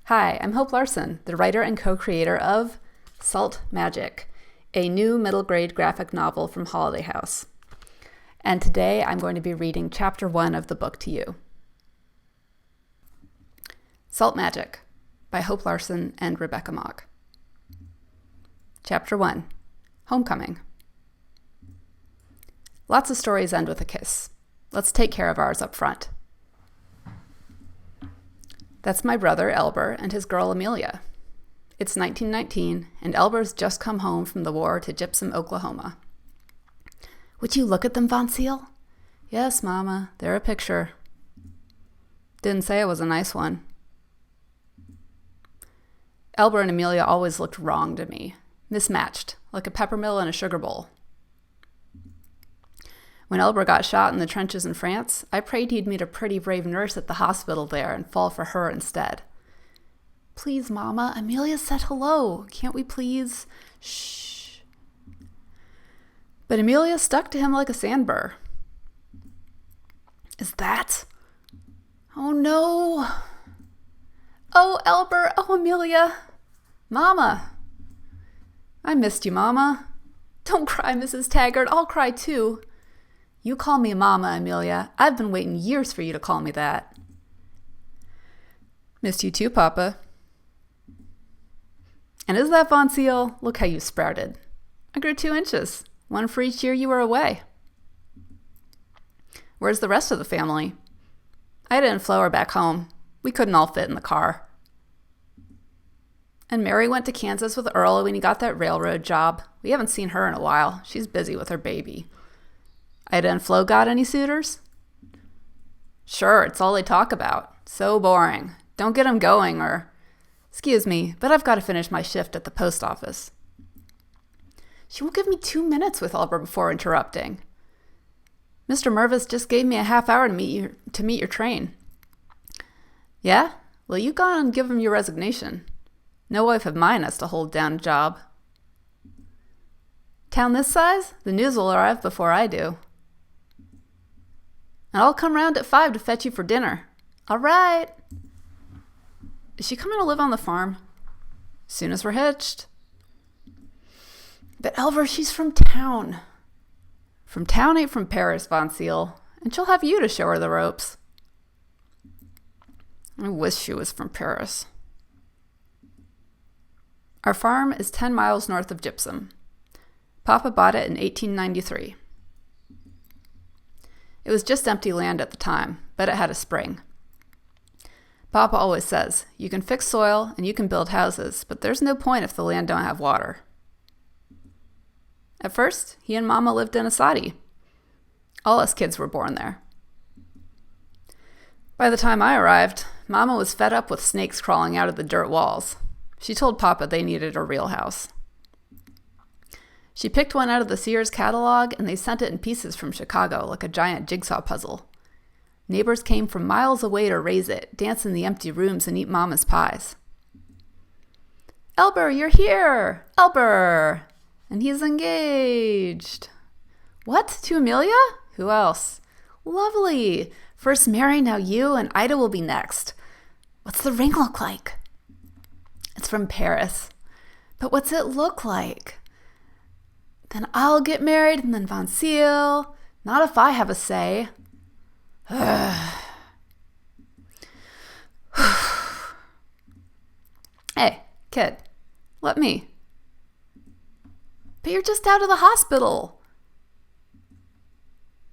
Hi, I'm Hope Larson, the writer and co-creator of Salt Magic, a new middle grade graphic novel from Holiday House. And today I'm going to be reading chapter 1 of the book to you. Salt Magic by Hope Larson and Rebecca Mock. Chapter 1, Homecoming. Lots of stories end with a kiss. Let's take care of ours up front. That's my brother, Elber, and his girl, Amelia. It's 1919, and Elber's just come home from the war to Gypsum, Oklahoma. Would you look at them, Von Seal? Yes, Mama, they're a picture. Didn't say it was a nice one. Elber and Amelia always looked wrong to me, mismatched, like a peppermill and a sugar bowl. When Elber got shot in the trenches in France, I prayed he'd meet a pretty brave nurse at the hospital there and fall for her instead. Please, Mama, Amelia said hello. Can't we please? Shh. But Amelia stuck to him like a sandburr. Is that? Oh, no. Oh, Elber. Oh, Amelia. Mama. I missed you, Mama. Don't cry, Mrs. Taggart. I'll cry too. You call me Mama, Amelia. I've been waiting years for you to call me that. Missed you too, Papa. And is that Von Seal? Look how you sprouted. I grew 2 inches, one for each year you were away. Where's the rest of the family? I didn't flow her back home. We couldn't all fit in the car. And Mary went to Kansas with Earl when he got that railroad job. We haven't seen her in a while. She's busy with her baby. Ida and Flo got any suitors? Sure, it's all they talk about. So boring. Don't get them going or... Excuse me, but I've got to finish my shift at the post office. She won't give me 2 minutes with Elber before interrupting. Mr. Mervis just gave me a half hour to meet your train. Yeah? Well, you go and give him your resignation. No wife of mine has to hold down a job. Town this size? The news will arrive before I do. And I'll come round at 5 to fetch you for dinner. All right. Is she coming to live on the farm? Soon as we're hitched. But Elver, she's from town. From town ain't from Paris, Von Seal. And she'll have you to show her the ropes. I wish she was from Paris. Our farm is 10 miles north of Gypsum. Papa bought it in 1893. It was just empty land at the time, but it had a spring. Papa always says, you can fix soil and you can build houses, but there's no point if the land don't have water. At first, he and Mama lived in a soddy. All us kids were born there. By the time I arrived, Mama was fed up with snakes crawling out of the dirt walls. She told Papa they needed a real house. She picked one out of the Sears catalog, and they sent it in pieces from Chicago like a giant jigsaw puzzle. Neighbors came from miles away to raise it, dance in the empty rooms, and eat Mama's pies. Elber, you're here! Elber! And he's engaged. What? To Amelia? Who else? Lovely! First Mary, now you, and Ida will be next. What's the ring look like? It's from Paris. But what's it look like? Then I'll get married, and then Von Seal. Not if I have a say. Hey, kid, let me. But you're just out of the hospital.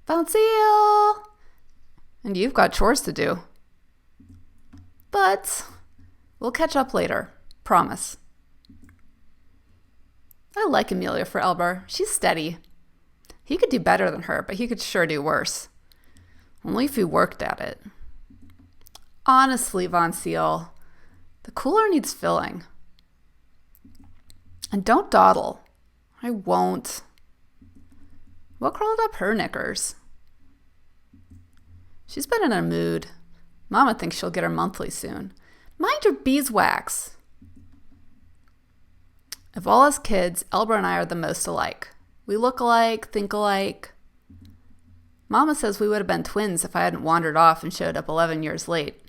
Von Seal. And you've got chores to do. But we'll catch up later. Promise. I like Amelia for Elber. She's steady. He could do better than her, but he could sure do worse. Only if he worked at it. Honestly, Von Seal, the cooler needs filling. And don't dawdle. I won't. What crawled up her knickers? She's been in a mood. Mama thinks she'll get her monthly soon. Mind your beeswax. Of all us kids, Elber and I are the most alike. We look alike, think alike. Mama says we would have been twins if I hadn't wandered off and showed up 11 years late.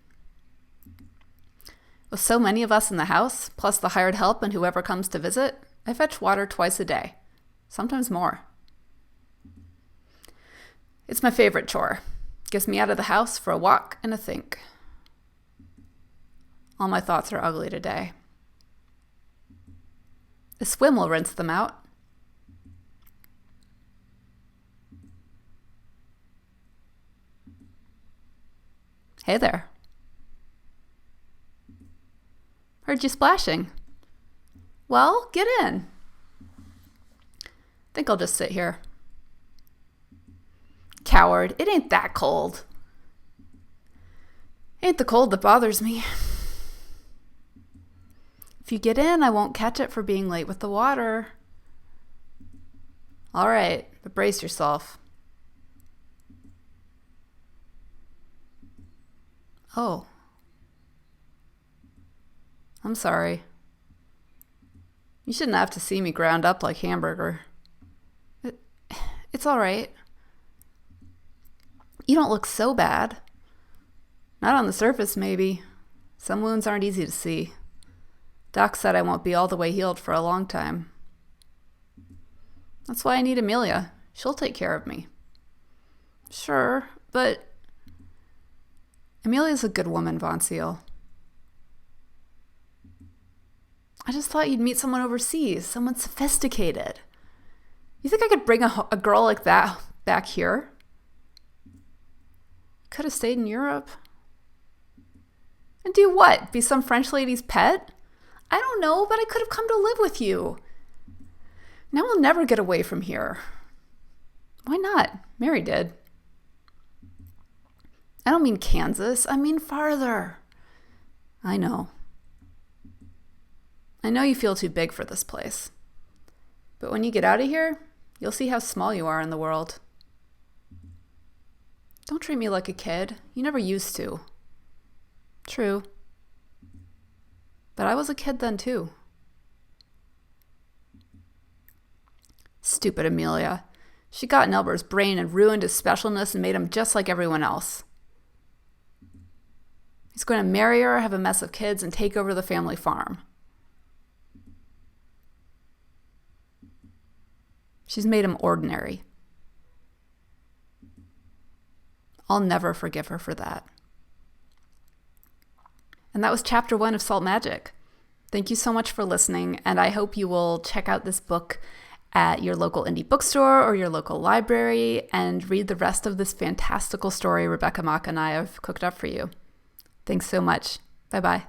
With so many of us in the house, plus the hired help and whoever comes to visit, I fetch water twice a day, sometimes more. It's my favorite chore. Gets me out of the house for a walk and a think. All my thoughts are ugly today. A swim will rinse them out. Hey there. Heard you splashing. Well, get in. Think I'll just sit here. Coward, it ain't that cold. Ain't the cold that bothers me. If you get in, I won't catch it for being late with the water. All right, but brace yourself. Oh. I'm sorry. You shouldn't have to see me ground up like hamburger. It's all right. You don't look so bad. Not on the surface, maybe. Some wounds aren't easy to see. Doc said I won't be all the way healed for a long time. That's why I need Amelia. She'll take care of me. Sure, but Amelia's a good woman, Von Seal. I just thought you'd meet someone overseas, someone sophisticated. You think I could bring a girl like that back here? Could have stayed in Europe. And do what? Be some French lady's pet? I don't know, but I could have come to live with you. Now we'll never get away from here. Why not? Mary did. I don't mean Kansas. I mean farther. I know. I know you feel too big for this place. But when you get out of here, you'll see how small you are in the world. Don't treat me like a kid. You never used to. True. But I was a kid then too. Stupid Amelia. She got in Elber's brain and ruined his specialness and made him just like everyone else. He's going to marry her, have a mess of kids, and take over the family farm. She's made him ordinary. I'll never forgive her for that. And that was chapter 1 of Salt Magic. Thank you so much for listening, and I hope you will check out this book at your local indie bookstore or your local library and read the rest of this fantastical story Rebecca Mock and I have cooked up for you. Thanks so much. Bye-bye.